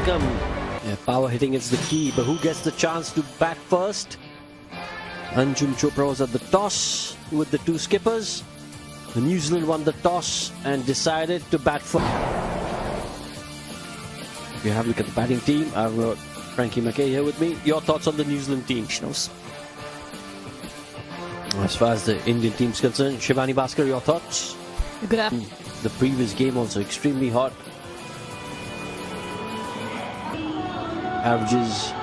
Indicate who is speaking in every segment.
Speaker 1: Beckham. Yeah, power hitting is the key, but who gets the chance to bat first? Anjum Chopra was at the toss with the two skippers. New Zealand won the toss and decided to bat first. If you have a look at the batting team, I've got Frankie McKay here with me. Your thoughts on the New Zealand team? As far as the Indian team is concerned, Shivani Bhaskar, your thoughts?
Speaker 2: Good afternoon.
Speaker 1: The previous game also extremely hot. Averages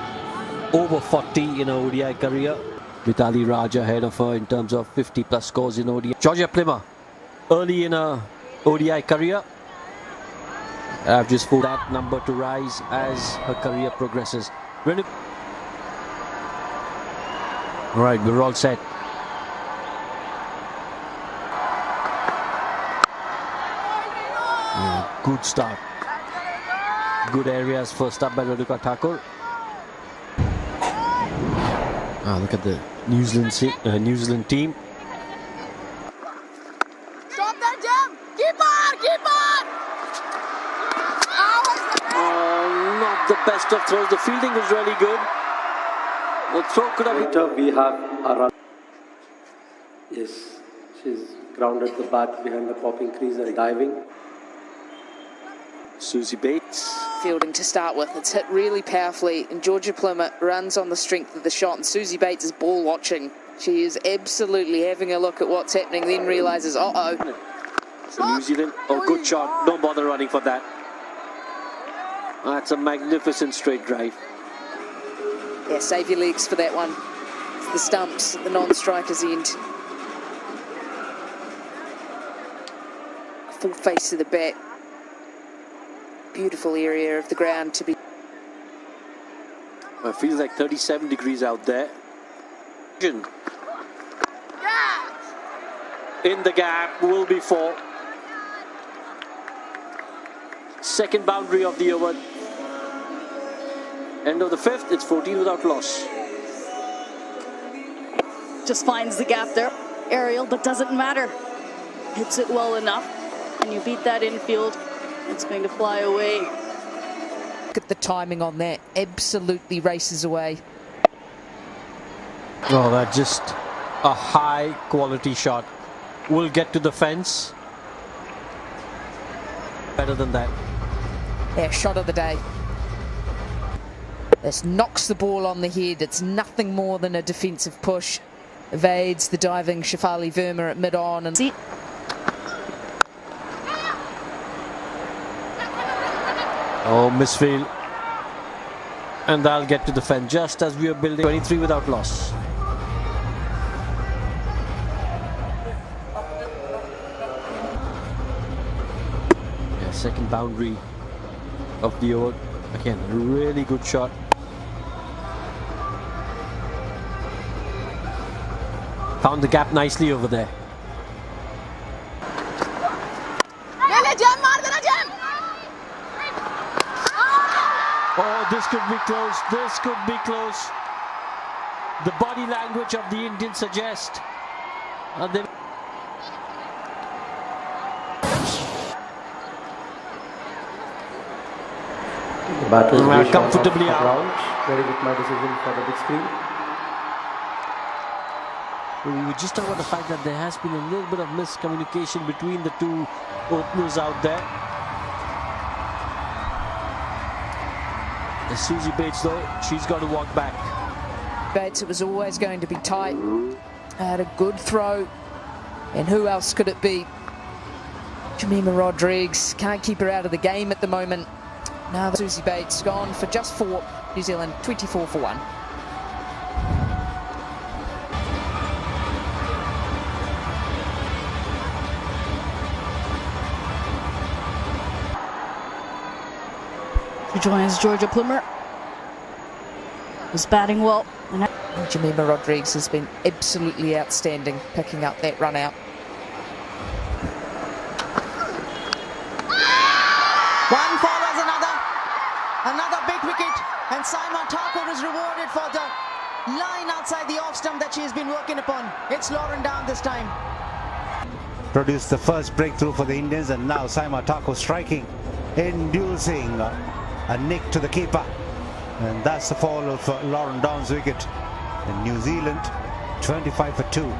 Speaker 1: over 40 in her ODI career. Vitali Raj ahead of her in terms of 50 plus scores in ODI. Georgia Plymmer, early in her ODI career. Averages for that number to rise as her career progresses. Alright, we're all set. Good start. Good areas first up by Radhika Thakur. Look at the New Zealand team.
Speaker 2: Stop that jam! Keeper! Keeper!
Speaker 1: Not the best of throws. The fielding was really good. The throw could have been.
Speaker 3: We have a run. Yes, she's grounded the bat behind the popping crease and diving.
Speaker 1: Susie Bates.
Speaker 4: Fielding to start with. It's hit really powerfully, and Georgia Plymmer runs on the strength of the shot, and Susie Bates is ball watching. She is absolutely having a look at what's happening, then realises, uh-oh.
Speaker 1: So New Zealand, good shot. Don't bother running for that. That's a magnificent straight drive.
Speaker 4: Yeah, save your legs for that one. It's the stumps at the non-striker's end. Full face to the bat. Beautiful area of the ground to be.
Speaker 1: Well, it feels like 37 degrees out there. In the gap will be 4. Second boundary of the over. End of the 5th, it's 14 without loss.
Speaker 2: Just finds the gap there, aerial, but doesn't matter. Hits it well enough, and you beat that infield. It's going to fly away.
Speaker 4: Look at the timing on that. Absolutely races away.
Speaker 1: Oh, that's just a high quality shot. Will get to the fence. Better than that.
Speaker 4: Yeah, shot of the day. This knocks the ball on the head. It's nothing more than a defensive push. Evades the diving Shafali Verma at mid-on. And
Speaker 1: oh, misfield. And they'll get to the fence just as we are building. 23 without loss. Yeah, second boundary of the over. Again, a really good shot. Found the gap nicely over there. Oh, this could be close. This could be close. The body language of the Indians suggest.
Speaker 3: The batters
Speaker 1: comfortably out.
Speaker 3: Ready with my decision for the big screen.
Speaker 1: We were just talking about the fact that there has been a little bit of miscommunication between the two openers out there. Susie Bates, though, she's got to walk back.
Speaker 4: Bates, it was always going to be tight. Had a good throw. And who else could it be? Jemima Rodrigues can't keep her out of the game at the moment. Now Susie Bates gone for just 4. New Zealand 24 for 1.
Speaker 2: She joins Georgia Plymmer, who's batting well. And
Speaker 4: Jemima Rodrigues has been absolutely outstanding picking up that run out.
Speaker 5: One follows another big wicket, and Saima Thakur is rewarded for the line outside the off stump that she has been working upon. It's Lauren down this time.
Speaker 6: Produced the first breakthrough for the Indians, and now Saima Thakur striking, inducing A nick to the keeper. And that's the fall of Lauren Down's wicket. And New Zealand 25 for 2.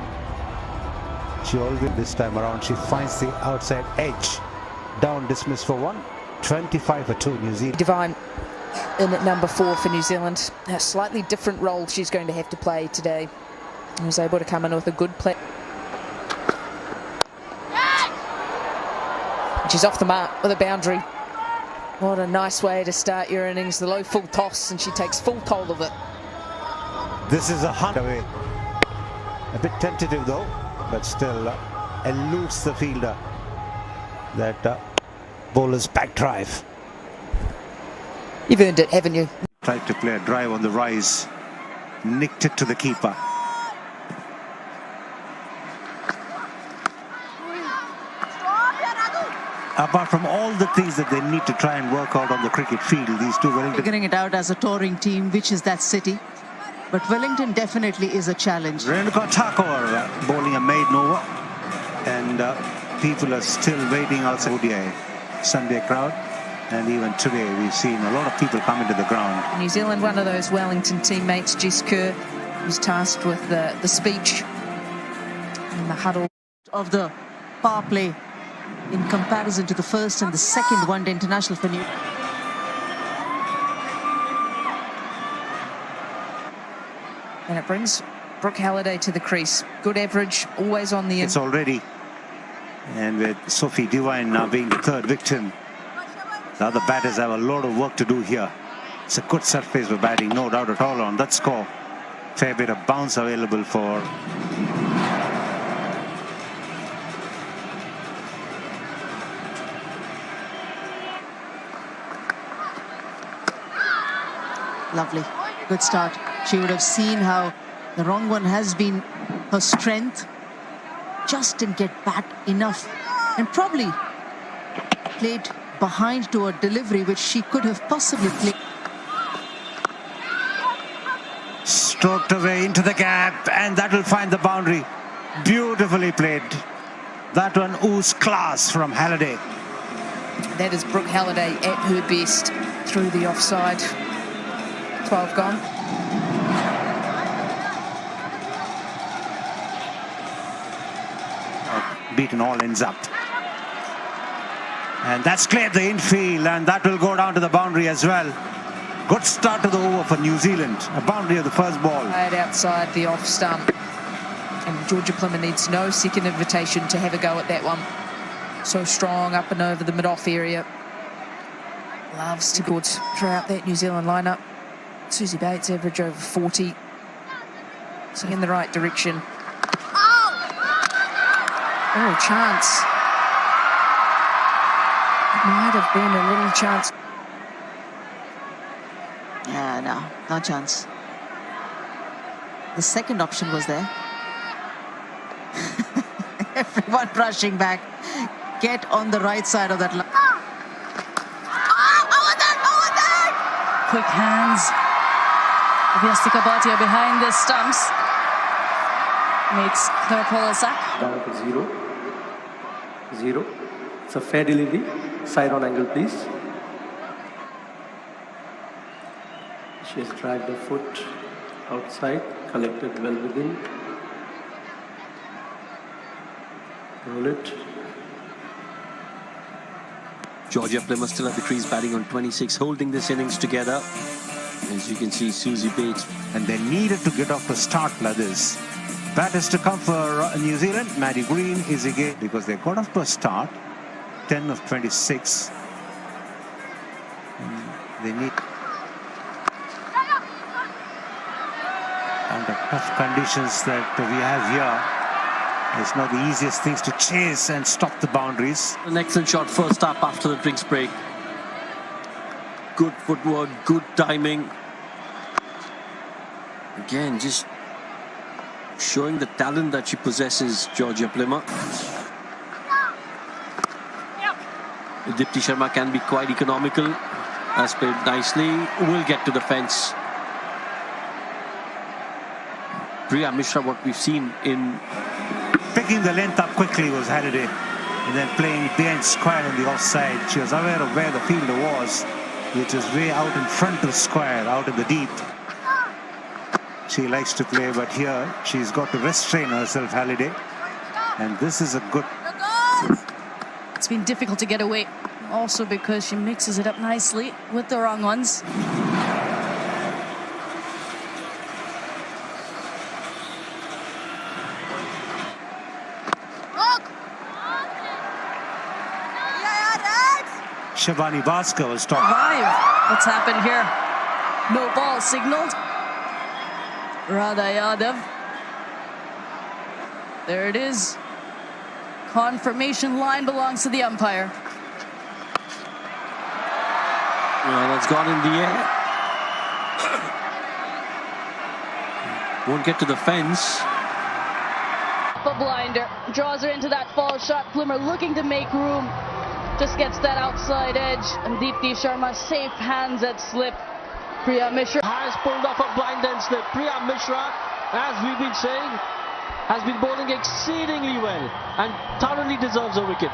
Speaker 6: She always, this time around, she finds the outside edge. Down dismissed for 1. 25 for 2, New Zealand.
Speaker 4: Devine in at number 4 for New Zealand. A slightly different role she's going to have to play today. He was able to come in with a good play. She's off the mark with a boundary. What a nice way to start your innings. The low full toss, and she takes full toll of it.
Speaker 6: This is a hunt away. A bit tentative though, but still eludes the fielder. That bowler's back drive.
Speaker 4: You've earned it, haven't you?
Speaker 6: Tried to play a drive on the rise. Nicked it to the keeper. Apart from all the things that they need to try and work out on the cricket field, these two Wellington...
Speaker 5: Figuring it out as a touring team, which is that city. But Wellington definitely is a challenge.
Speaker 6: Renuka Thakur bowling a maiden over. And people are still waiting outside ODI. Sunday crowd. And even today we've seen a lot of people come into the ground.
Speaker 4: New Zealand, one of those Wellington teammates, Jess Kerr, was tasked with the speech in the huddle.
Speaker 5: Of the power play in comparison to the first and the second one-day international for New.
Speaker 4: And it brings Brooke Halliday to the crease. Good average, always on the end.
Speaker 6: It's already. And with Sophie Devine now being the third victim, the other batters have a lot of work to do here. It's a good surface for batting, no doubt at all on that score. Fair bit of bounce available for...
Speaker 5: Lovely. Good start. She would have seen how the wrong one has been her strength. Just didn't get back enough. And probably played behind to a delivery which she could have possibly played.
Speaker 6: Stroked away into the gap, and that will find the boundary. Beautifully played. That one oozes class from Halliday.
Speaker 4: That is Brooke Halliday at her best through the offside. 12 gone.
Speaker 6: Beaten all ends up. And that's cleared the infield, and that will go down to the boundary as well. Good start to the over for New Zealand. A boundary of the first ball.
Speaker 4: Right outside the off stump. And Georgia Plymouth needs no second invitation to have a go at that one. So strong up and over the mid-off area. Loves to go throughout that New Zealand lineup. Susie Bates average over 40. So in the right direction. Oh, chance. It might have been a little chance.
Speaker 5: Yeah, no chance. The second option was there. Everyone rushing back. Get on the right side of that line.
Speaker 2: Quick hands. Vyastika Bhatia behind the stumps. Makes Purple a sack.
Speaker 3: Down to 0. 0. It's a fair delivery. Side on angle, please. She has dragged the foot outside, collected well within. Roll it.
Speaker 1: Georgia Plymouth still at the crease, batting on 26, holding this innings together. As you can see, Susie Bates.
Speaker 6: And they needed to get off the start, Ladders. Batters to come for New Zealand. Maddie Green is again, because they got off to a start. 10 of 26. They need... Under tough conditions that we have here, it's not the easiest things to chase and stop the boundaries.
Speaker 1: An excellent shot first up after the drinks break. Good footwork, good timing. Again, just showing the talent that she possesses, Georgia Plymouth. Dipti Sharma can be quite economical. Has played nicely. Will get to the fence. Priya Mishra, what we've seen in...
Speaker 6: Picking the length up quickly was Halliday. And then playing behind square on the offside. She was aware of where the fielder was. which is way out in front of square, out in the deep. She likes to play, but here she's got to restrain herself, Halliday. And this is a good...
Speaker 2: It's been difficult to get away, also because she mixes it up nicely with the wrong ones.
Speaker 6: Shabani Bhaskar was top.
Speaker 2: 5. What's happened here? No ball signaled. Radha Yadav. There it is. Confirmation line belongs to the umpire.
Speaker 1: Well, that's gone in the air. Won't get to the fence.
Speaker 2: A blinder. Draws her into that fall shot. Plimmer looking to make room. Just gets that outside edge. And Deepti Sharma safe hands at slip. Priya Mishra
Speaker 1: Has pulled off a blind and slip. Priya Mishra, as we've been saying, has been bowling exceedingly well and thoroughly deserves a wicket.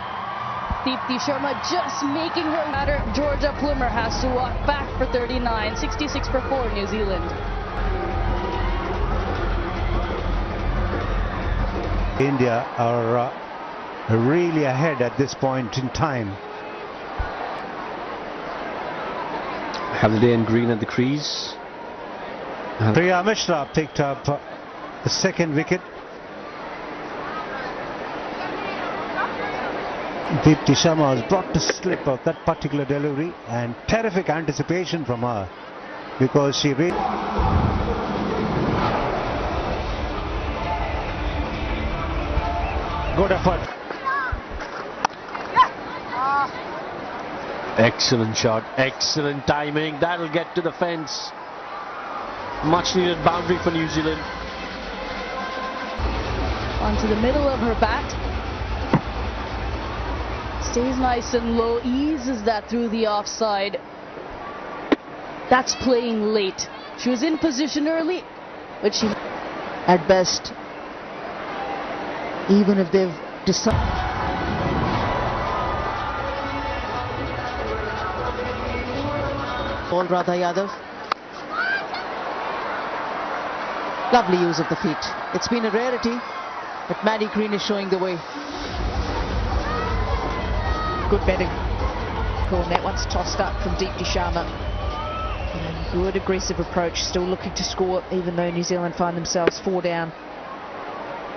Speaker 2: Deepti Sharma just making her matter. Georgia Plimmer has to walk back for 39. 66 for 4 New Zealand.
Speaker 6: India are really ahead at this point in time.
Speaker 1: Halliday and Green at the crease.
Speaker 6: Priya Mishra picked up the second wicket. Deepti Sharma was brought to slip of that particular delivery, and terrific anticipation from her because she really... Good effort.
Speaker 1: Excellent shot, excellent timing. That'll get to the fence. Much needed boundary for New Zealand.
Speaker 2: Onto the middle of her bat. Stays nice and low, eases that through the offside. That's playing late. She was in position early, but she...
Speaker 5: At best, even if they've decided. Ball Radha Yadav. Lovely use of the feet. It's been a rarity, but Maddie Green is showing the way. Good batting.
Speaker 4: Cool, and that one's tossed up from Deepti Sharma. Good aggressive approach, still looking to score, even though New Zealand find themselves 4 down.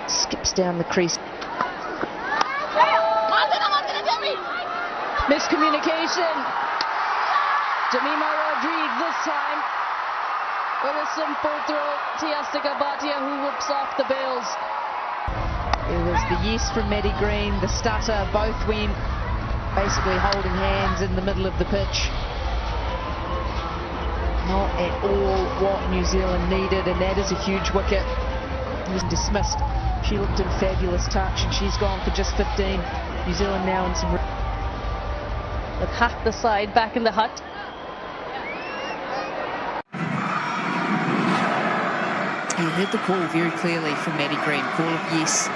Speaker 4: Skips down the crease.
Speaker 2: Miscommunication. Jamima Rodriguez this time with a simple throw. Tiastika Bhatia who whoops off the bails.
Speaker 4: It was the yes from Maddie Green, the stutter, both went basically holding hands in the middle of the pitch. Not at all what New Zealand needed, and that is a huge wicket. He was dismissed. She looked in fabulous touch, and she's gone for just 15. New Zealand now in some...
Speaker 2: With half the side back in the hut.
Speaker 4: You heard the call very clearly from Maddie Green, call of yes.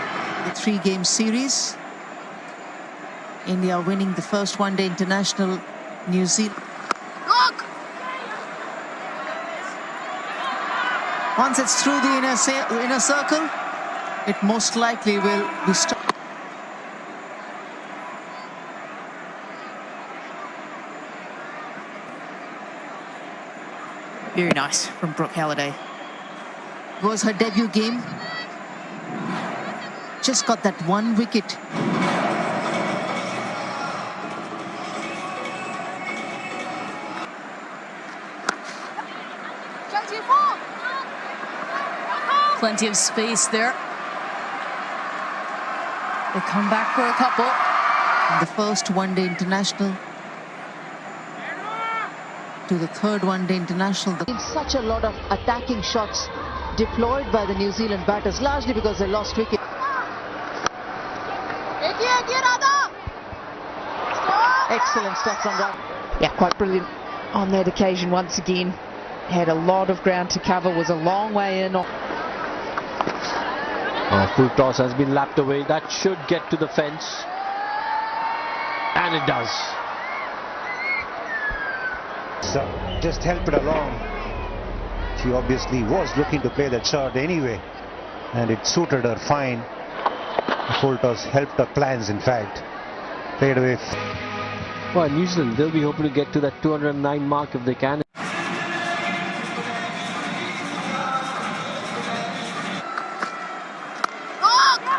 Speaker 5: The 3-game series. India winning the first one-day international. New Zealand. Look! Once it's through the inner circle, it most likely will be stopped.
Speaker 4: Very nice from Brooke Halliday.
Speaker 5: It was her debut game. Just got that 1 wicket.
Speaker 2: Plenty of space there. They come back for a couple.
Speaker 5: And the first one-day international to the third one-day international. Such a lot of attacking shots deployed by the New Zealand batters, largely because they lost wicket. Excellent stuff from that.
Speaker 4: Yeah, quite brilliant on that occasion once again. Had a lot of ground to cover, was a long way in.
Speaker 1: Full toss has been lapped away. That should get to the fence. And it does.
Speaker 6: So just help it along. She obviously was looking to play that shot anyway, and it suited her fine. The full toss helped her plans, in fact. Played away.
Speaker 1: Well, New Zealand, they'll be hoping to get to that 209 mark if they can.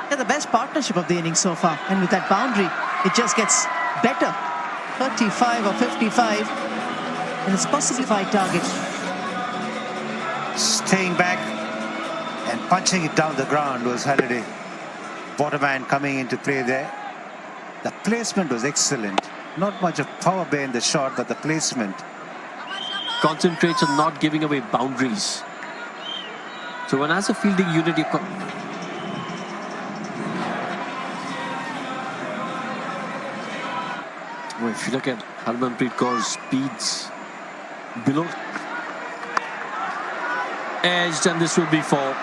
Speaker 5: They're the best partnership of the innings so far, and with that boundary, it just gets better. 35 or 55, and it's possibly 5 targets.
Speaker 6: Staying back and punching it down the ground was Halliday. Bottom man coming into play there. The placement was excellent. Not much of power behind the shot, but the placement.
Speaker 1: Concentrates on not giving away boundaries. So when as a fielding unit, you've got... Well, if you look at Harmanpreet Kaur's speeds below edged, and this will be 4.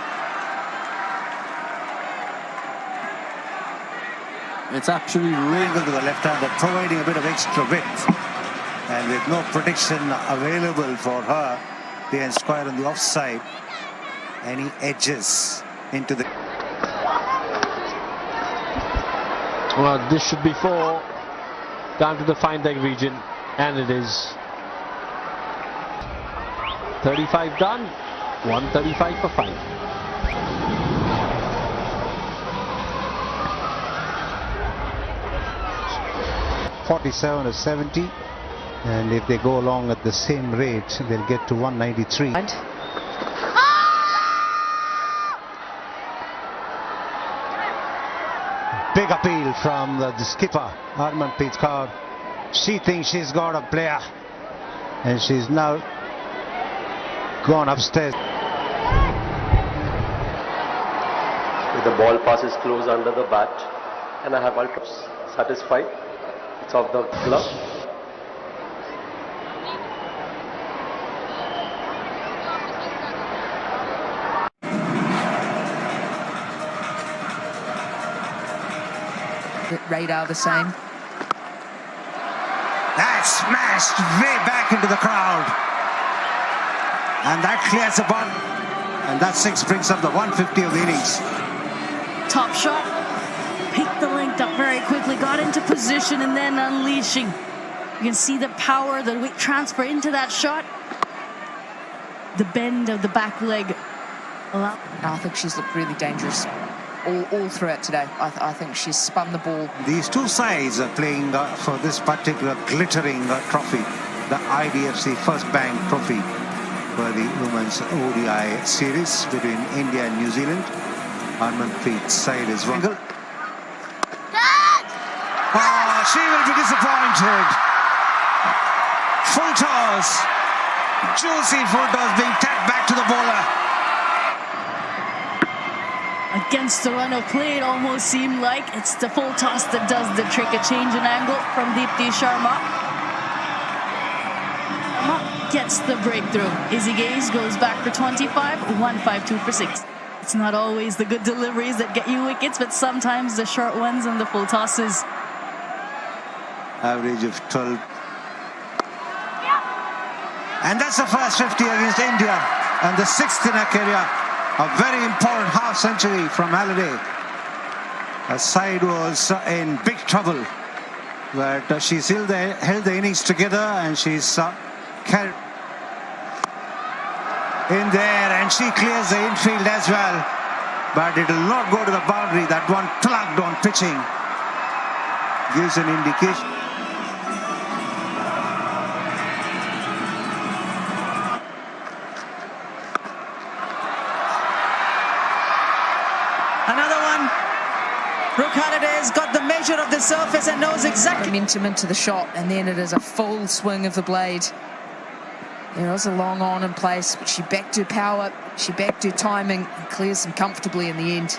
Speaker 1: It's absolutely
Speaker 6: Angle to the left hand, but providing a bit of extra width. And with no protection available for her, behind square on the offside, any edges into the...
Speaker 1: Well, this should be 4. Down to the fine leg region, and it is 35 done, 135 for 5.
Speaker 6: .47 or 70, and if they go along at the same rate, they'll get to 193. Big appeal from the skipper, Harmanpreet Kaur. She thinks she's got a player, and she's now gone upstairs.
Speaker 3: The ball passes close under the bat, and I have ultras satisfied. It's off the glove.
Speaker 4: Radar the same.
Speaker 6: That's smashed way back into the crowd, and that clears the ball, and that 6 brings up the 150 of the innings.
Speaker 2: Top shot, picked the length up very quickly, got into position, and then unleashing. You can see the power, the weight transfer into that shot. The bend of the back leg.
Speaker 4: I think she's looked really dangerous all throughout today. I think she's spun the ball.
Speaker 6: These two sides are playing for this particular glittering trophy, the IDFC First Bank Trophy, for the Women's ODI series between India and New Zealand. Harmanpreet's side is one. Oh, she will be disappointed. Full toss. Juicy full toss being tapped back to the bowler.
Speaker 2: Against the run of play, it almost seemed like it's the full toss that does the trick. A change in angle from Deepti Sharma. Gets the breakthrough. Izzy Gaze goes back for 25, 152 for 6. It's not always the good deliveries that get you wickets, but sometimes the short ones and the full tosses.
Speaker 6: Average of 12. And that's the first 50 against India, and the 6th in her career. A very important half century from Halliday. Her side was in big trouble, but she's held the innings together, and she's carried in there, and she clears the infield as well, but it will not go to the boundary. That one plugged on pitching gives an indication.
Speaker 5: Another one. Brooke Halliday's got the measure of the surface and knows exactly.
Speaker 4: Momentum into the shot, and then it is a full swing of the blade. There was a long on in place, but she backed her power, she backed her timing, and clears them comfortably in the end.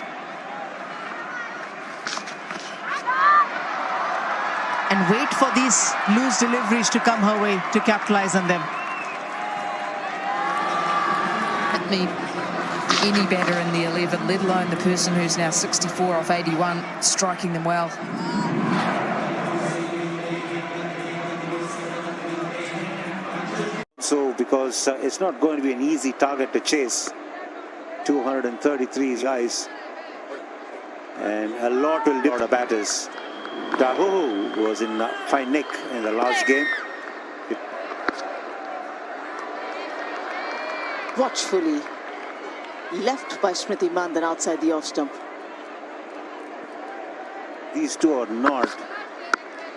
Speaker 5: And wait for these loose deliveries to come her way to capitalize on them.
Speaker 4: Hit me any better in the 11, let alone the person who's now 64 off 81, striking them well.
Speaker 6: so, because it's not going to be an easy target to chase. 233 guys, and a lot will do the batters. Dahu was in fine nick in the last game.
Speaker 5: Watchfully left by Smriti Mandan outside the off stump.
Speaker 6: These two are not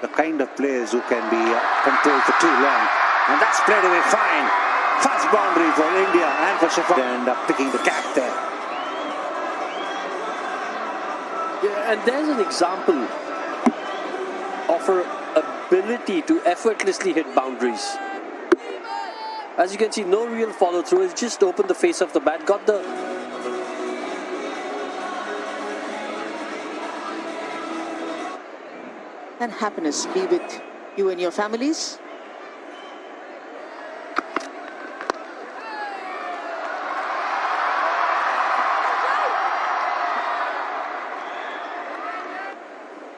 Speaker 6: the kind of players who can be controlled for too long, and that's played away fine. Fast boundary for India and for Shafaq, and picking the gap there.
Speaker 1: Yeah, and there's an example of her ability to effortlessly hit boundaries. As you can see, no real follow through. It's just opened the face of the bat, got the...
Speaker 5: And happiness be with you and your families.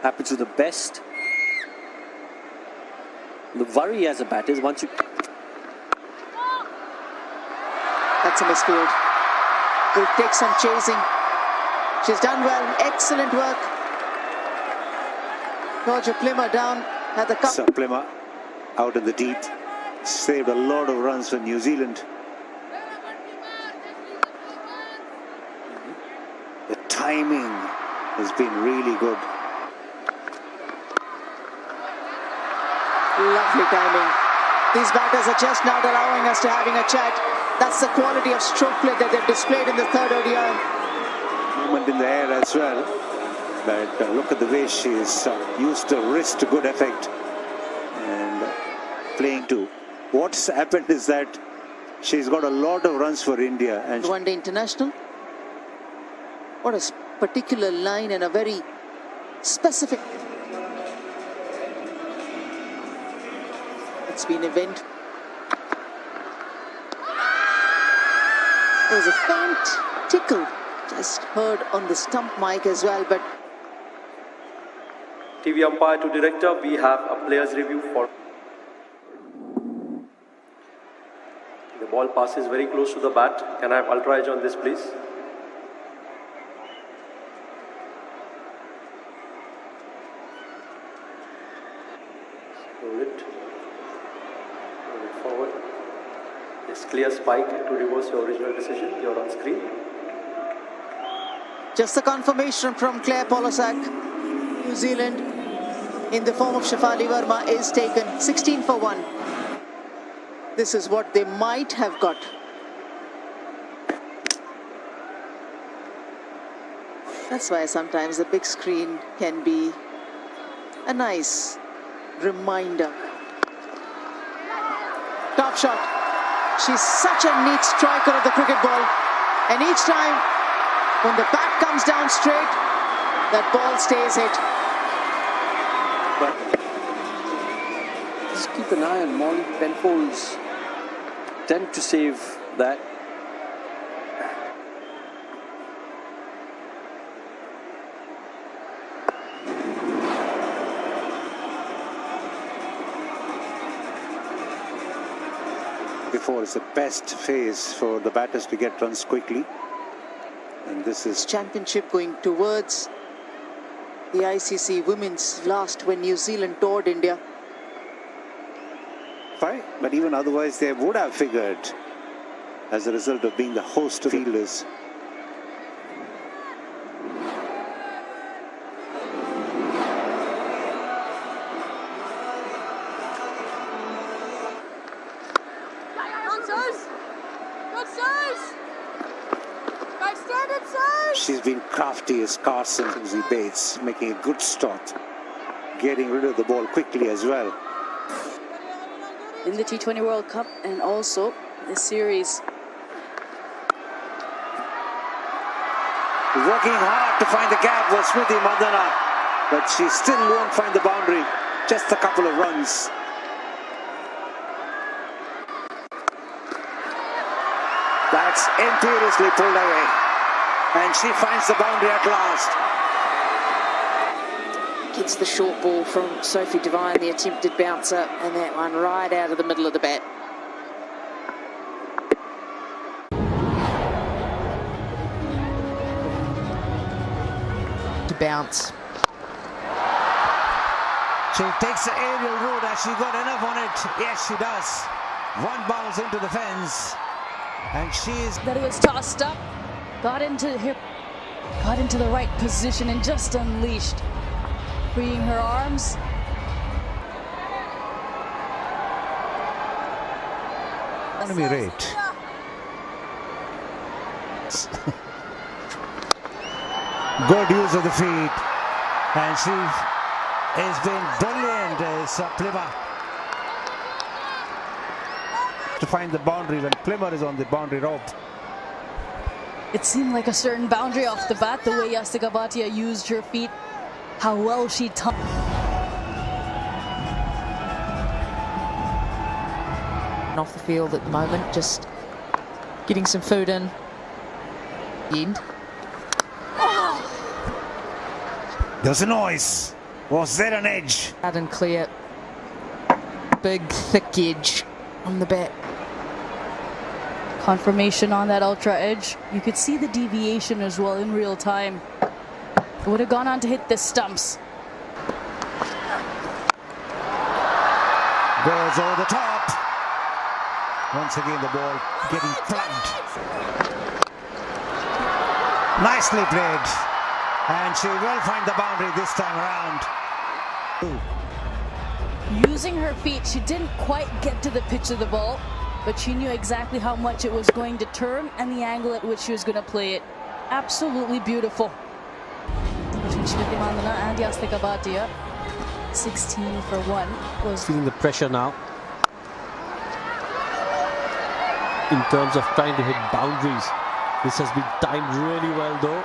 Speaker 1: Happens to the best. The worry as a batter is once you...
Speaker 5: That's a misfield. Will take some chasing. She's done well. Excellent work. Georgia Plymmer down at the cup.
Speaker 6: So Plymmer out in the deep. Saved a lot of runs for New Zealand. The timing has been really good.
Speaker 5: Lovely timing. These batters are just now allowing us to having a chat. That's the quality of stroke play that they've displayed in the third ODI.
Speaker 6: Movement in the air as well. But look at the way she's used her wrist to good effect and playing too. What's happened is that she's got a lot of runs for India. And
Speaker 5: One Day International. What a particular line and a very specific. It's been event. There was a faint tickle just heard on the stump mic as well, but
Speaker 3: TV umpire to director, we have a player's review for... The ball passes very close to the bat. Can I have ultra edge on this, please? Roll it. Roll it forward. Yes, clear spike to reverse your original decision. You're on screen.
Speaker 5: just a confirmation from Claire Polosak. New Zealand, in the form of Shafali Verma, is taken 16 for 1. This is what they might have got. That's why sometimes the big screen can be a nice reminder. Top shot. She's such a neat striker of the cricket ball. And each time, when the bat comes down straight, that ball stays hit.
Speaker 1: But just keep an eye on Molly Penfolds. Tend to save that.
Speaker 6: Before is the best phase for the batters to get runs quickly, and this is
Speaker 5: Championship going towards the ICC Women's last when New Zealand toured India.
Speaker 6: fine, but even otherwise they would have figured as a result of being the host of fielders. She's been crafty as Carson, Susie Bates, making a good start, getting rid of the ball quickly as well.
Speaker 2: In the T20 World Cup and also the series.
Speaker 6: Working hard to find the gap was Smriti Mandana, but she still won't find the boundary. Just a couple of runs. That's imperiously pulled away. And she finds the boundary at last.
Speaker 4: Gets the short ball from Sophie Devine, the attempted bouncer, and that one right out of the middle of the bat. bounce.
Speaker 6: She takes the aerial route. Has she got enough on it? Yes, she does. One bounce into the fence. And she's...
Speaker 2: That it was tossed up, got into the right position and just unleashed, freeing her arms.
Speaker 6: Economy rate. Good use of the feet. And she has been brilliant as Plymouth to find the boundary when Plymouth is on the boundary rope.
Speaker 2: It seemed like a certain boundary off the bat, the way Yastika Bhatia used her feet, how well she tunneled.
Speaker 4: Off the field at the moment, just getting some food in. End.
Speaker 6: There's a noise. Was there an edge?
Speaker 4: Loud and clear. Big, thick edge on the bat.
Speaker 2: Confirmation on that ultra edge. You could see the deviation as well in real time. It would have gone on to hit the stumps.
Speaker 6: Goes over the top. Once again the ball getting plugged. Nicely played. And she will find the boundary this time around.
Speaker 2: Using her feet, she didn't quite get to the pitch of the ball, but she knew exactly how much it was going to turn and the angle at which she was going to play it. Absolutely beautiful. Between Shmiti Mandana and Yastika Bhatia, 16 for 1 was...
Speaker 1: Feeling the pressure now. In terms of trying to hit boundaries. This has been timed really well though.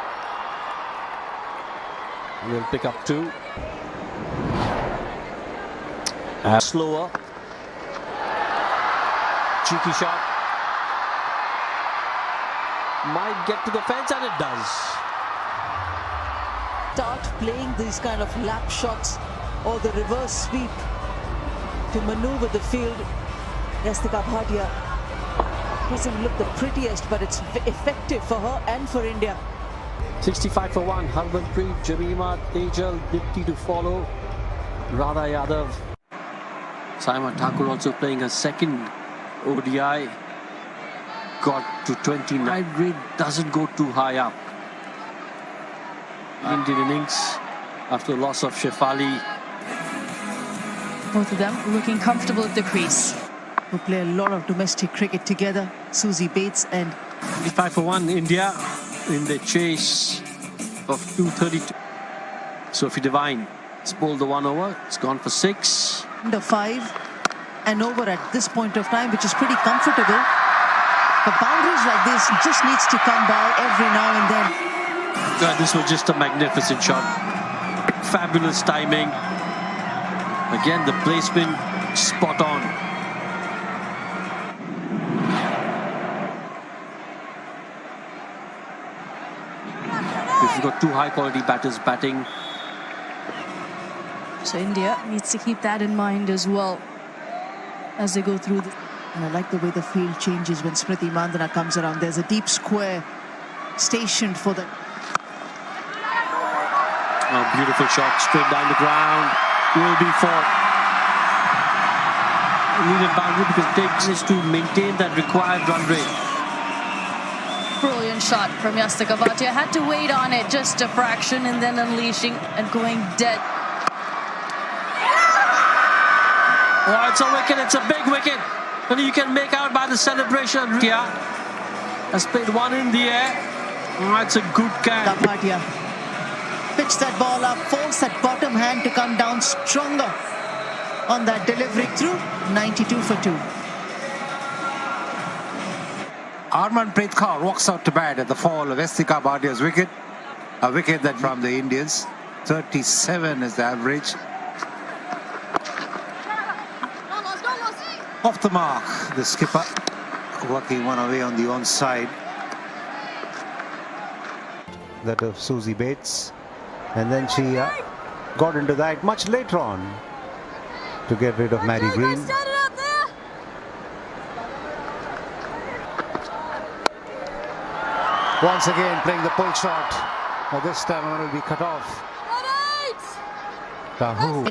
Speaker 1: We'll pick up 2. Slower. Cheeky shot. Might get to the fence, and it does.
Speaker 5: Start playing these kind of lap shots or the reverse sweep to maneuver the field. Yastika Bhatia doesn't look the prettiest, but it's effective for her and for India.
Speaker 1: 65 for 1. Harmanpreet, Jamima, Tejal, Dipti to follow. Radha Yadav. Saima Thakur also playing her second ODI. Got to 29. Rate doesn't go too high up. Indian innings after the loss of Shefali.
Speaker 2: Both of them looking comfortable at the crease.
Speaker 5: Who play a lot of domestic cricket together, Susie Bates and...
Speaker 1: 55 for 1, India in the chase of 232. Sophie Devine has bowled the 1 over. It's gone for 6.
Speaker 5: Under 5 and over at this point of time, which is pretty comfortable. But boundaries like this just needs to come by every now and then.
Speaker 1: Yeah, this was just a magnificent shot. Fabulous timing. Again, the placement spot on. We've got 2 high-quality batters batting.
Speaker 2: So India needs to keep that in mind as well as they go through the...
Speaker 5: And I like the way the field changes when Smriti Mandana comes around. There's a deep square stationed for them.
Speaker 1: Oh, beautiful shot, straight down the ground. Will be for needed boundary because it takes us to maintain that required run rate.
Speaker 2: Brilliant shot from Yastika Bhatia. Had to wait on it just a fraction and then unleashing and going dead.
Speaker 1: Oh, it's a wicket. It's a big wicket. And you can make out by the celebration. Bhatia has played 1 in the air. Oh, it's a good catch.
Speaker 5: Bhatia pitch that ball up, force that bottom hand to come down stronger on that delivery through. 92 for 2.
Speaker 6: Harmanpreet Kaur walks out to bat at the fall of Yastika Bhatia's wicket. A wicket that from the Indians. 37 is the average. Off the mark, the skipper working one away on the onside. That of Susie Bates. And then she got into that much later on to get rid of Maddie Green. Once again playing the pull shot. But this time around will be cut off. Tahu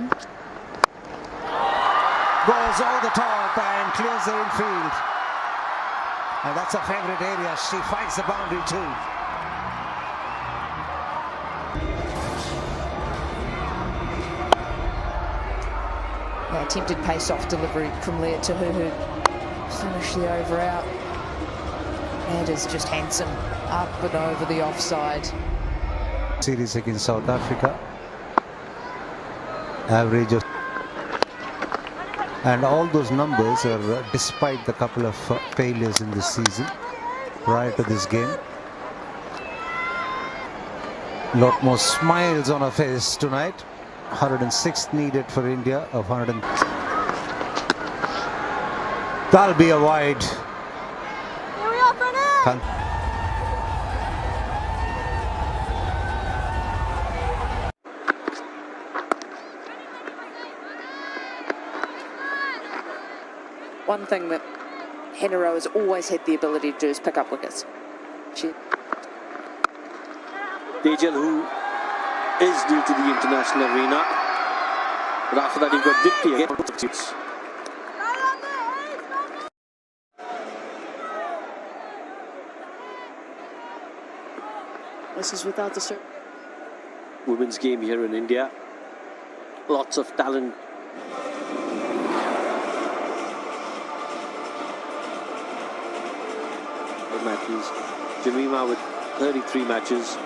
Speaker 6: goes over the top and clears the infield. And that's a favourite area. She finds the boundary too.
Speaker 4: Yeah, attempted pace-off delivery from Leah Tahu, who finished the over out. That is just handsome, up and over the offside.
Speaker 6: Series against South Africa. Average of, and all those numbers are despite the couple of failures in this season prior to this game. Lot more smiles on her face tonight. 106 needed for India of 100. That'll be a wide.
Speaker 7: Here we are, Brennan!
Speaker 4: One thing that Henero has always had the ability to do is pick up wickets.
Speaker 1: Tejal, who is new to the international arena, but after that you've got Dipti again.
Speaker 7: This is without the serve.
Speaker 1: Women's game here in India. Lots of talent. Matches. Jemima with 33 matches.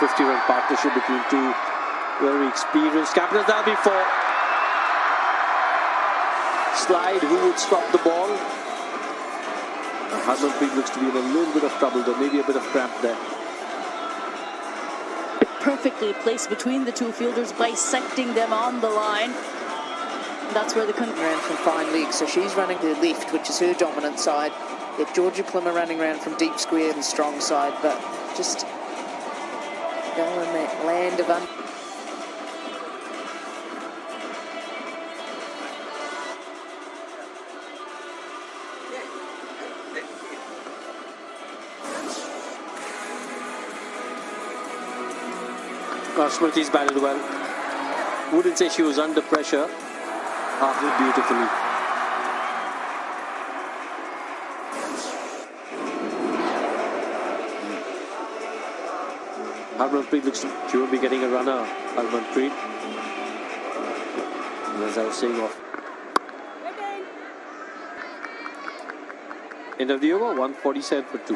Speaker 1: 50-run partnership between two very experienced captains. That'll be for Slide, who would stop the ball. Harmanpreet looks to be in a little bit of trouble, though, maybe a bit of cramp there.
Speaker 7: Perfectly placed between the two fielders, bisecting them on the line. That's where the country
Speaker 4: ran from fine legs, so she's running to the left, which is her dominant side. Yet Georgia Plymmer running around from deep square, the strong side, but just go in that land of
Speaker 1: Smriti's batted well. Wouldn't say she was under pressure. After beautifully. Harmanpreet looks like she won't be getting a runner. Harmanpreet. As I was saying off. End of the over, 147 for 2.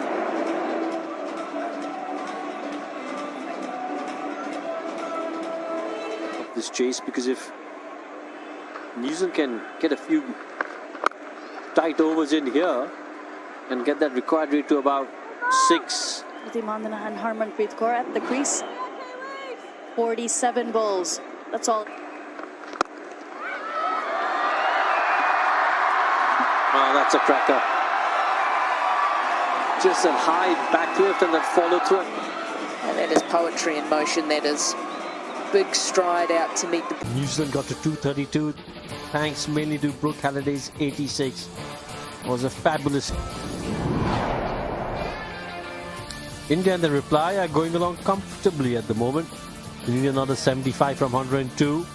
Speaker 1: Of this chase, because if New Zealand can get a few tight overs in here and get that required rate to about 6.
Speaker 7: Mandana and Harmanpreet Kaur at the crease. 47 balls. That's all.
Speaker 1: Oh, that's a cracker. Just a high back lift and that follow through.
Speaker 4: and that is poetry in motion. That is big stride out to meet the...
Speaker 1: New Zealand got to 232. Thanks mainly to Brooke Halliday's 86. It was a fabulous... India and the reply are going along comfortably at the moment. We need another 75 from 102.